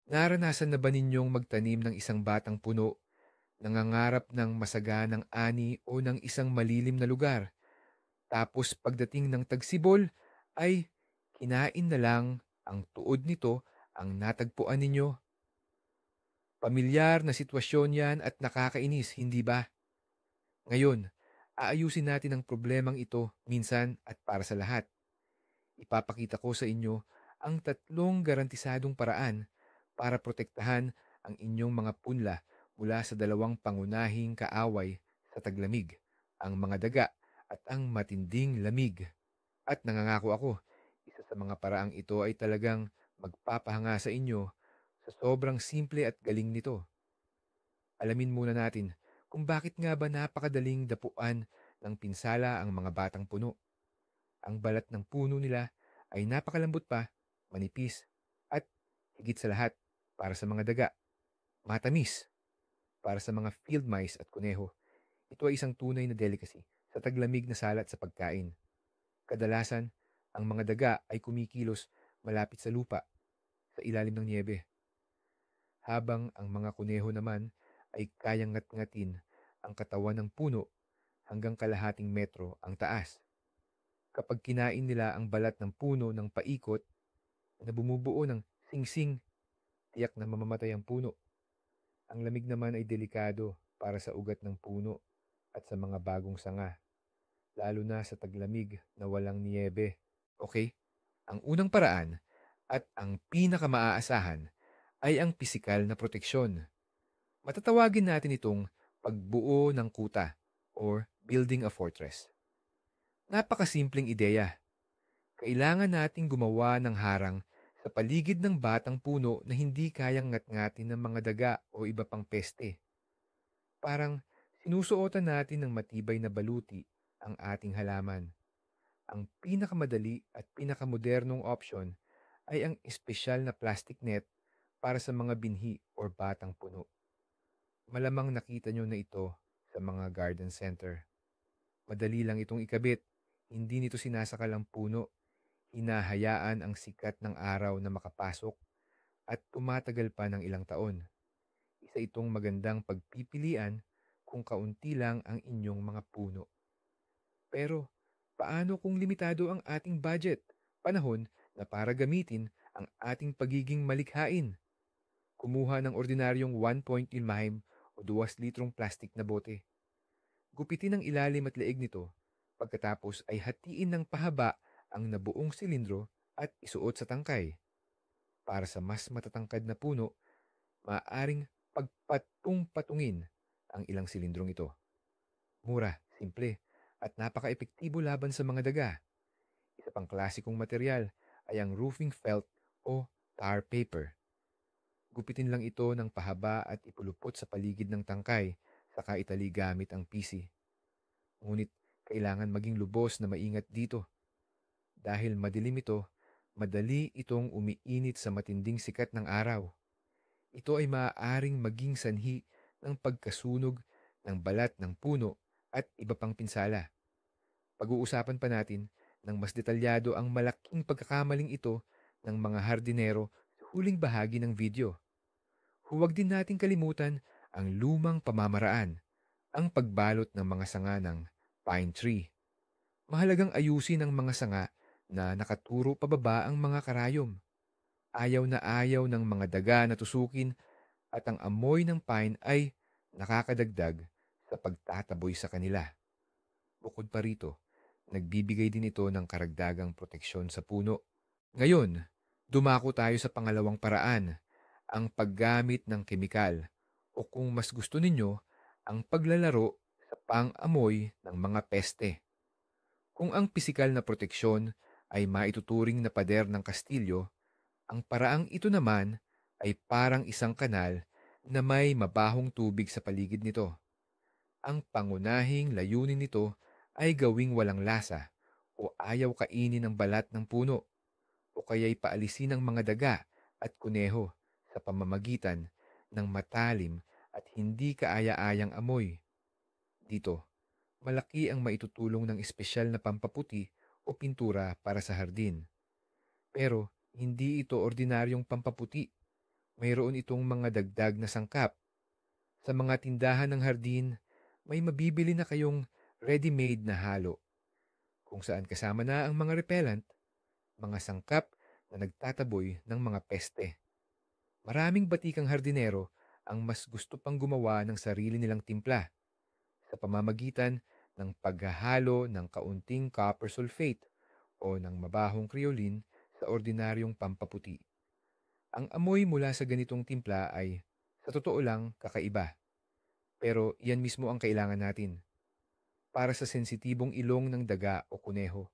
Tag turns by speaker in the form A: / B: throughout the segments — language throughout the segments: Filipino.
A: Naranasan na ba ninyong magtanim ng isang batang puno, nangangarap ng masaganang ani o ng isang malilim na lugar? Tapos pagdating ng tagsibol ay kinain na lang ang tuod nito ang natagpuan ninyo. Pamilyar na sitwasyon yan at nakakainis, hindi ba? Ngayon, aayusin natin ang problemang ito minsan at para sa lahat. Ipapakita ko sa inyo ang tatlong garantisadong paraan para protektahan ang inyong mga punla mula sa dalawang pangunahing kaaway sa taglamig, ang mga daga at ang matinding lamig. At nangangako ako, isa sa mga paraang ito ay talagang magpapahanga sa inyo sa sobrang simple at galing nito. Alamin muna natin kung bakit nga ba napakadaling dapuan ng pinsala ang mga batang puno. Ang balat ng puno nila ay napakalambot pa, manipis, at higit sa lahat, para sa mga daga, matamis. Para sa mga field mice at kuneho, ito ay isang tunay na delicacy sa taglamig na salat sa pagkain. Kadalasan, ang mga daga ay kumikilos malapit sa lupa, sa ilalim ng niebe, habang ang mga kuneho naman ay kayang ngat-ngatin ang katawan ng puno hanggang kalahating metro ang taas. Kapag kinain nila ang balat ng puno ng paikot na bumubuo ng singsing, tiyak na mamamatay ang puno. Ang lamig naman ay delikado para sa ugat ng puno at sa mga bagong sanga, lalo na sa taglamig na walang niyebe. Okay? Ang unang paraan at ang pinakamaaasahan ay ang pisikal na proteksyon. Matatawagin natin itong pagbuo ng kuta or building a fortress. Napakasimpleng ideya. Kailangan nating gumawa ng harang sa paligid ng batang puno na hindi kayang ngat-ngatin ng mga daga o iba pang peste. Parang sinusuotan natin ng matibay na baluti ang ating halaman. Ang pinakamadali at pinakamodernong option ay ang espesyal na plastic net para sa mga binhi or batang puno. Malamang nakita nyo na ito sa mga garden center. Madali lang itong ikabit. Hindi nito sinasakal ang puno. Hinahayaan ang sikat ng araw na makapasok at tumatagal pa ng ilang taon. Isa itong magandang pagpipilian kung kaunti lang ang inyong mga puno. Pero, paano kung limitado ang ating budget? Panahon na para gamitin ang ating pagiging malikhain. Kumuha ng ordinaryong 1.5 o 2 litrong plastic na bote. Gupitin ang ilalim at leeg nito. Pagkatapos ay hatiin ng pahaba ang nabuong silindro at isuot sa tangkay. Para sa mas matatangkad na puno, maaaring pagpatong-patungin ang ilang silindrong ito. Mura, simple, at napaka-epektibo laban sa mga daga. Isa pang klasikong material ay ang roofing felt o tar paper. Gupitin lang ito ng pahaba at ipulupot sa paligid ng tangkay, saka itali gamit ang PC. Ngunit kailangan maging lubos na maingat dito. Dahil madilim ito, madali itong umiinit sa matinding sikat ng araw. Ito ay maaaring maging sanhi ng pagkasunog ng balat ng puno at iba pang pinsala. Pag-uusapan pa natin ng mas detalyado ang malaking pagkakamaling ito ng mga hardinero sa huling bahagi ng video. Huwag din nating kalimutan ang lumang pamamaraan, ang pagbalot ng mga sanga ng pine tree. Mahalagang ayusin ang mga sanga na nakaturo pababa ang mga karayom. Ayaw na ayaw ng mga daga na tusukin at ang amoy ng pine ay nakakadagdag sa pagtataboy sa kanila. Bukod pa rito, nagbibigay din ito ng karagdagang proteksyon sa puno. Ngayon, dumako tayo sa pangalawang paraan, ang paggamit ng kemikal o kung mas gusto ninyo, ang paglalaro sa pang-amoy ng mga peste. Kung ang pisikal na proteksyon ay maituturing na pader ng kastilyo, ang paraang ito naman ay parang isang kanal na may mabahong tubig sa paligid nito. Ang pangunahing layunin nito ay gawing walang lasa o ayaw kainin ng balat ng puno o kaya'y paalisin ng mga daga at kuneho sa pamamagitan ng matalim at hindi kaaya-ayang amoy. Dito, malaki ang maitutulong ng espesyal na pampaputi o pintura para sa hardin. Pero hindi ito ordinaryong pampaputi. mayroon itong mga dagdag na sangkap. Sa mga tindahan ng hardin, may mabibili na kayong ready-made na halo kung saan kasama na ang mga repellent, mga sangkap na nagtataboy ng mga peste. Maraming batikang hardinero ang mas gusto pang gumawa ng sarili nilang timpla sa pamamagitan ng paghahalo ng kaunting copper sulfate o ng mabahong kriolin sa ordinaryong pampaputi. Ang amoy mula sa ganitong timpla ay, sa totoo lang, kakaiba. Pero iyan mismo ang kailangan natin. Para sa sensitibong ilong ng daga o kuneho,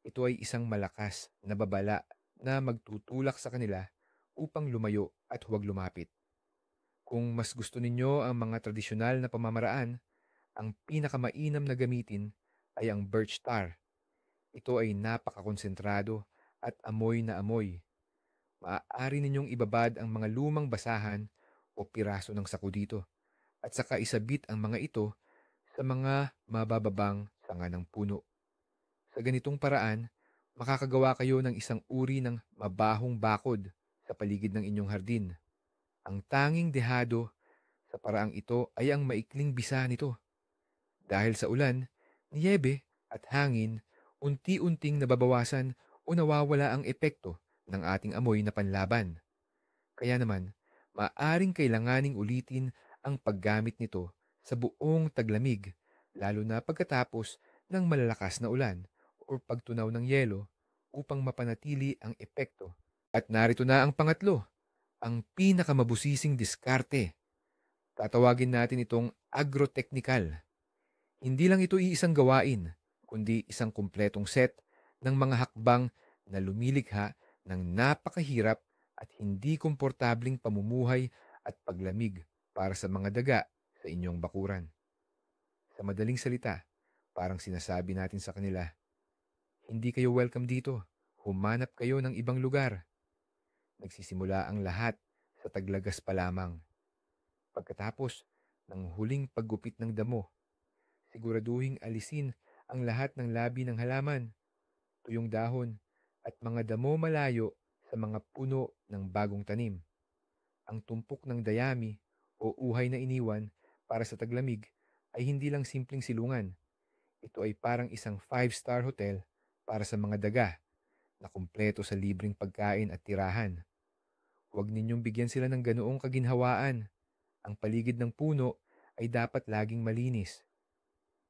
A: ito ay isang malakas na babala na magtutulak sa kanila upang lumayo at huwag lumapit. Kung mas gusto ninyo ang mga tradisyonal na pamamaraan, ang pinakamainam na gamitin ay ang birch tar. Ito ay napakakonsentrado at amoy na amoy. Maaari ninyong ibabad ang mga lumang basahan o piraso ng sako dito at saka isabit ang mga ito sa mga mabababang sanga ng puno. Sa ganitong paraan, makakagawa kayo ng isang uri ng mabahong bakod sa paligid ng inyong hardin. Ang tanging dehado sa paraang ito ay ang maikling bisa nito. Dahil sa ulan, niyebe at hangin, unti-unting nababawasan o nawawala ang epekto ng ating amoy na panlaban. Kaya naman, maaring kailanganing ulitin ang paggamit nito sa buong taglamig, lalo na pagkatapos ng malalakas na ulan o pagtunaw ng yelo upang mapanatili ang epekto. At narito na ang pangatlo, ang pinakamabusising diskarte. Tatawagin natin itong agrotechnical. Hindi lang ito iisang gawain, kundi isang kumpletong set ng mga hakbang na lumilikha ng napakahirap at hindi komportabling pamumuhay at paglamig para sa mga daga sa inyong bakuran. Sa madaling salita, parang sinasabi natin sa kanila, hindi kayo welcome dito. Humanap kayo ng ibang lugar. Nagsisimula ang lahat sa taglagas pa lamang. Pagkatapos ng huling paggupit ng damo, siguraduhing alisin ang lahat ng labi ng halaman, tuyong dahon, at mga damo malayo sa mga puno ng bagong tanim. Ang tumpok ng dayami o uhay na iniwan para sa taglamig ay hindi lang simpleng silungan. Ito ay parang isang five-star hotel para sa mga daga na kumpleto sa libreng pagkain at tirahan. Huwag ninyong bigyan sila ng ganoong kaginhawaan. Ang paligid ng puno ay dapat laging malinis.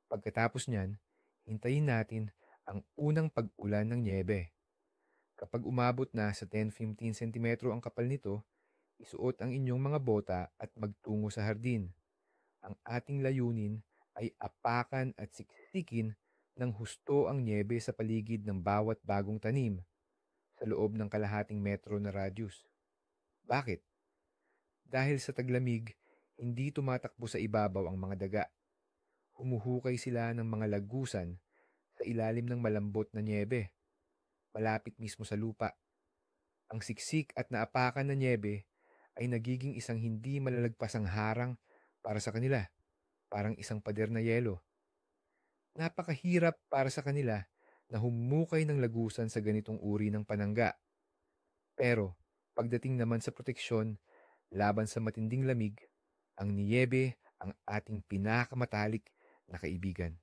A: Pagkatapos niyan, hintayin natin ang unang pag-ulan ng nyebe. Kapag umabot na sa 10-15 sentimetro ang kapal nito, isuot ang inyong mga bota at magtungo sa hardin. Ang ating layunin ay apakan at siksikin ng husto ang nyebe sa paligid ng bawat bagong tanim sa loob ng kalahating metro na radius. Bakit? Dahil sa taglamig, hindi tumatakbo sa ibabaw ang mga daga. Humuhukay sila ng mga lagusan sa ilalim ng malambot na nyebe, malapit mismo sa lupa. Ang siksik at naapakan na nyebe ay nagiging isang hindi malalagpasang harang para sa kanila, parang isang pader na yelo. Napakahirap para sa kanila na humukay ng lagusan sa ganitong uri ng panangga. Pero pagdating naman sa proteksyon laban sa matinding lamig, ang niyebe ang ating pinakamatalik na kaibigan.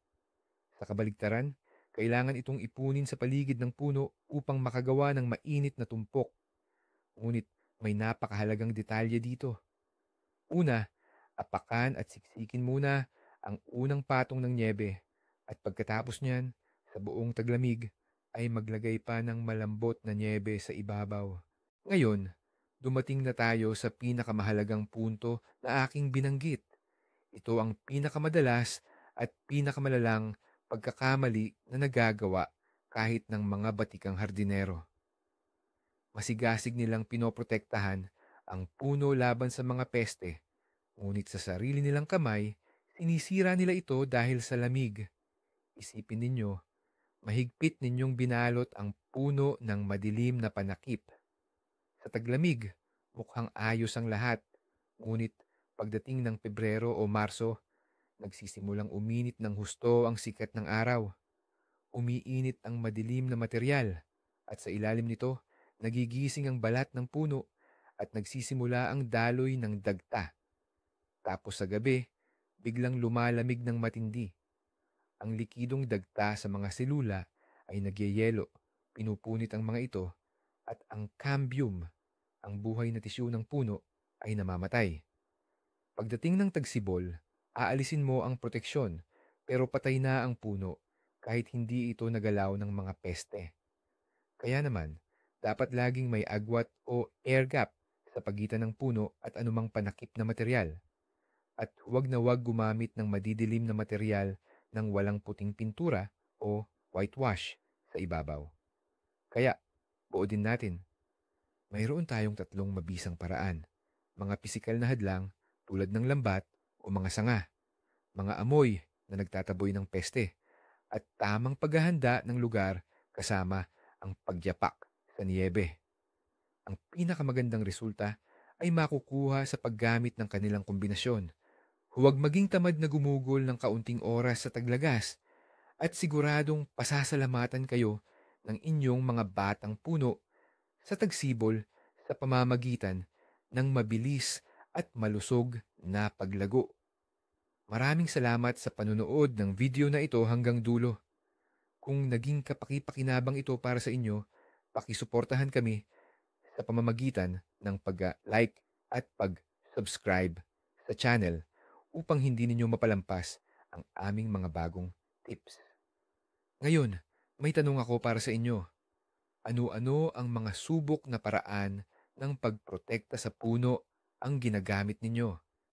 A: Sa kabaligtaran, kailangan itong ipunin sa paligid ng puno upang makagawa ng mainit na tumpok. Ngunit may napakahalagang detalye dito. Una, apakan at siksikin muna ang unang patong ng nyebe at pagkatapos niyan, sa buong taglamig, ay maglagay pa ng malambot na nyebe sa ibabaw. Ngayon, dumating na tayo sa pinakamahalagang punto na aking binanggit. Ito ang pinakamadalas at pinakamalalang pagkakamali na nagagawa kahit ng mga batikang hardinero. Masigasig nilang pinoprotektahan ang puno laban sa mga peste, ngunit sa sarili nilang kamay, sinisira nila ito dahil sa lamig. Isipin ninyo, mahigpit ninyong binalot ang puno ng madilim na panakip. Sa taglamig, mukhang ayos ang lahat, ngunit pagdating ng Pebrero o Marso, nagsisimulang uminit ng husto ang sikat ng araw. Umiinit ang madilim na material at sa ilalim nito, nagigising ang balat ng puno at nagsisimula ang daloy ng dagta. Tapos sa gabi, biglang lumalamig ng matindi. Ang likidong dagta sa mga selula ay nagyeyelo, pinupunit ang mga ito, at ang cambium, ang buhay na tisyo ng puno, ay namamatay. Pagdating ng tagsibol, aalisin mo ang proteksyon, pero patay na ang puno kahit hindi ito nagalaw ng mga peste. Kaya naman, dapat laging may agwat o air gap sa pagitan ng puno at anumang panakip na material. At huwag na huwag gumamit ng madidilim na material ng walang puting pintura o whitewash sa ibabaw. Kaya, buo din natin, mayroon tayong tatlong mabisang paraan. Mga pisikal na hadlang tulad ng lambat o mga sanga, mga amoy na nagtataboy ng peste, at tamang paghahanda ng lugar kasama ang pagyapak sa niyebe. Ang pinakamagandang resulta ay makukuha sa paggamit ng kanilang kombinasyon. Huwag maging tamad na gumugol ng kaunting oras sa taglagas at siguradong pasasalamatan kayo ng inyong mga batang puno sa tagsibol sa pamamagitan ng mabilis at malusog na paglago. Maraming salamat sa panunood ng video na ito hanggang dulo. Kung naging kapaki-pakinabang ito para sa inyo, pakisuportahan kami sa pamamagitan ng pag-like at pag-subscribe sa channel upang hindi ninyo mapalampas ang aming mga bagong tips. Ngayon, may tanong ako para sa inyo. Ano-ano ang mga subok na paraan ng pagprotekta sa puno ang ginagamit ninyo?